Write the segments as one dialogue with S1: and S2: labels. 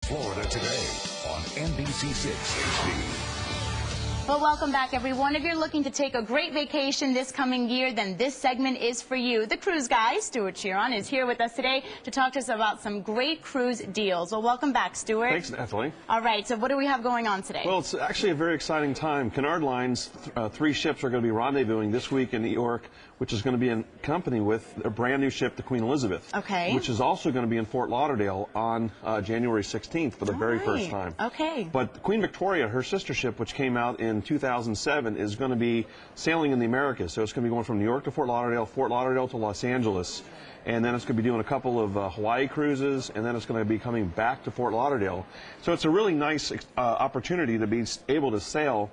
S1: Florida Today on NBC 6 HD.
S2: Well, welcome back, everyone. If you're looking to take a great vacation this coming year, then this segment is for you. The cruise guy, Stuart Chiron, is here with us today to talk to us about some great cruise deals. Well, welcome back, Stuart.
S3: Thanks, Natalie.
S2: All right, so what do we have going on today?
S3: Well, it's actually a very exciting time. Cunard Line's 3 ships are going to be rendezvousing this week in New York, which is going to be in company with a brand new ship, the Queen Elizabeth.
S2: Okay.
S3: Which is also going to be in Fort Lauderdale on January 16th for the very first time.
S2: Okay.
S3: But Queen Victoria, her sister ship, which came out in 2007, is going to be sailing in the Americas. So it's going to be going from New York to Fort Lauderdale to Los Angeles. And then it's going to be doing a couple of Hawaii cruises, and then it's going to be coming back to Fort Lauderdale. So it's a really nice opportunity to be able to sail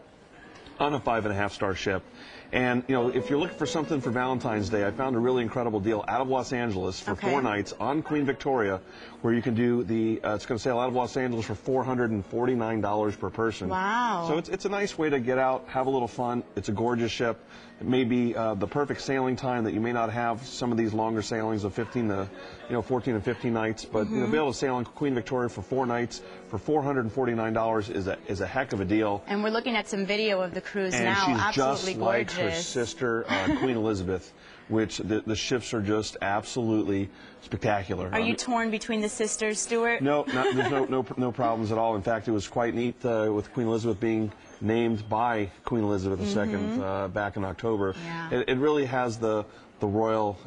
S3: on a 5.5-star ship. And, you know, if you're looking for something for Valentine's Day, I found a really incredible deal out of Los Angeles for 4 nights on Queen Victoria, where you can do the, it's going to sail out of Los Angeles for $449 per person.
S2: Wow.
S3: So it's a nice way to get out, have a little fun. It's a gorgeous ship. It may be the perfect sailing time that you may not have some of these longer sailings of 14 and 15 nights, but you know, be able to sail on Queen Victoria for 4 nights for $449 is a heck of a deal.
S2: And we're looking at some video of the cruise
S3: and
S2: now.
S3: She's
S2: absolutely
S3: just
S2: gorgeous.
S3: like her sister, Queen Elizabeth, which the ships are just absolutely spectacular.
S2: Are you torn between the sisters, Stuart?
S3: No, there's no problems at all. In fact, it was quite neat with Queen Elizabeth being named by Queen Elizabeth II back in October.
S2: Yeah.
S3: It really has the royal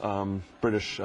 S3: British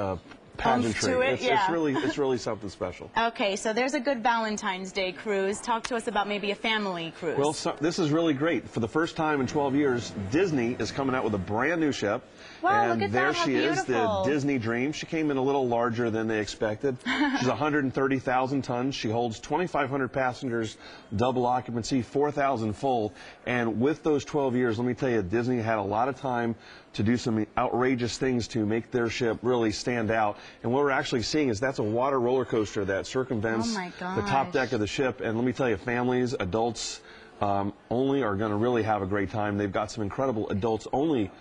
S3: pageantry.
S2: To it,
S3: it's really something special.
S2: Okay, so there's a good Valentine's Day cruise. Talk to us about maybe a family cruise.
S3: Well, this is really great. For the first time in 12 years, Disney is coming out with a brand new ship.
S2: Wow,
S3: and
S2: look at
S3: there
S2: that. How
S3: she is, the
S2: beautiful.
S3: Disney Dream. She came in a little larger than they expected. She's 130,000 tons. She holds 2,500 passengers, double occupancy, 4,000 full. And with those 12 years, let me tell you, Disney had a lot of time to do some outrageous things to make their ship really stand out. And what we're actually seeing is that's a water roller coaster that circumvents the top deck of the ship. And let me tell you, families, adults only are going to really have a great time. They've got some incredible adults-only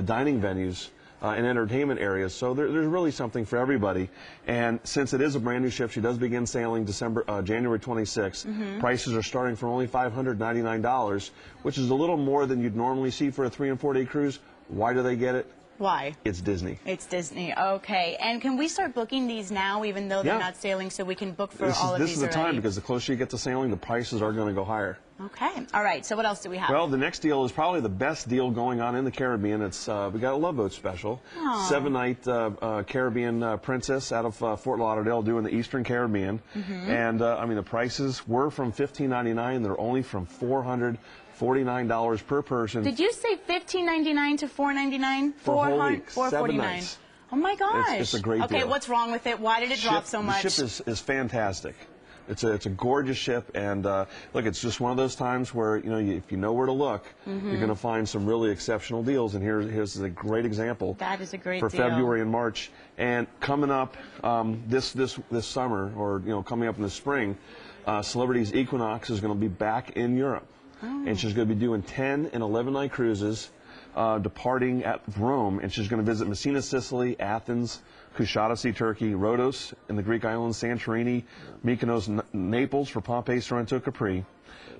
S3: dining venues and entertainment areas. So there's really something for everybody. And since it is a brand new ship, she does begin sailing January 26th. Prices are starting from only $599, which is a little more than you'd normally see for a 3- and 4-day cruise. Why do they get it?
S2: Why?
S3: It's Disney.
S2: It's Disney. Okay. And can we start booking these now, even though they're not sailing, so we can book for all of these?
S3: This is the time, because the closer you get to sailing, the prices are going to go higher.
S2: Okay. All right. So what else do we have?
S3: Well, the next deal is probably the best deal going on in the Caribbean. It's we got a Love Boat special. 7-night Caribbean princess out of Fort Lauderdale doing the Eastern Caribbean. And I mean, the prices were from $15.99. They're only from $449 per person.
S2: Did you say $15.99 to $4.99?
S3: For a whole week, 7 nights.
S2: Oh my gosh!
S3: It's a great deal.
S2: Okay, what's wrong with it? Why did it drop so much?
S3: The ship is fantastic. It's a gorgeous ship, and look, it's just one of those times where, you know, if you know where to look, you're going to find some really exceptional deals. And here's a great example.
S2: That is a great
S3: for
S2: deal.
S3: February and March, and coming up this summer, or coming up in the spring, Celebrity's Equinox is going to be back in Europe, and she's going to be doing 10 and 11-night cruises. Departing at Rome, and she's going to visit Messina, Sicily, Athens, Kuşadası, Turkey, Rhodos in the Greek islands, Santorini, Mykonos, Naples for Pompeii, Sorrento, Capri.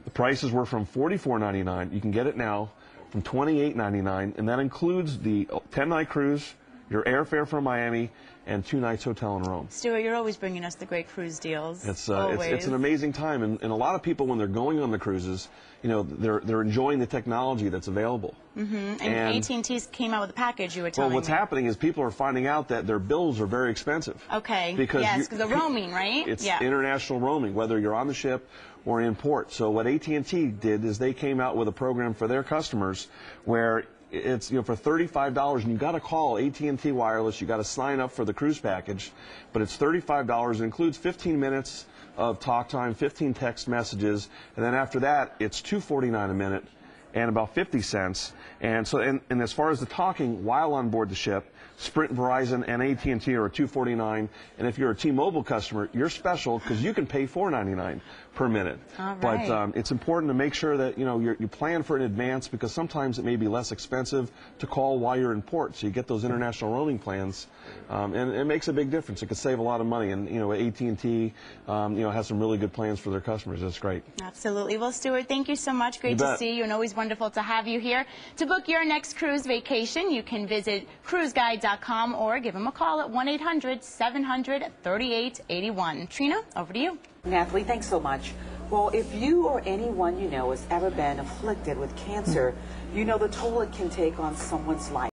S3: The prices were from $44.99. You can get it now from $28.99, and that includes the 10-night cruise, your airfare from Miami, and 2 nights hotel in Rome.
S2: Stuart, you're always bringing us the great cruise deals.
S3: It's an amazing time, and a lot of people, when they're going on the cruises, you know, they're enjoying the technology that's available.
S2: And at&t came out with a package, you were telling me.
S3: Well, what's happening is people are finding out that their bills are very expensive.
S2: Okay.
S3: Because
S2: because the roaming, right?
S3: It's international roaming, whether you're on the ship or in port. So what at&t did is they came out with a program for their customers where it's, you know, for $35, and you got to call at&t Wireless. You got to sign up for the cruise package, but it's $35. It includes 15 minutes of talk time, 15 text messages, and then after that, it's $249 a minute. and about 50 cents. And so, and as far as the talking while on board the ship, Sprint, Verizon, and at&t are $2.49. And if you're a T-Mobile customer, you're special because you can pay $4.99 per minute.
S2: All right.
S3: But it's important to make sure that you plan for it in advance, because sometimes it may be less expensive to call while you're in port. So you get those international roaming plans, and it makes a big difference. It could save a lot of money. And at&t has some really good plans for their customers. That's great.
S2: Absolutely. Well, Stuart, thank you so much. Great to see you, and always wonderful to have you here. To book your next cruise vacation, you can visit CruiseGuy.com or give them a call at 1-800-700-3881. Trina, over to you.
S4: Natalie, thanks so much. Well, if you or anyone you know has ever been afflicted with cancer, you know the toll it can take on someone's life.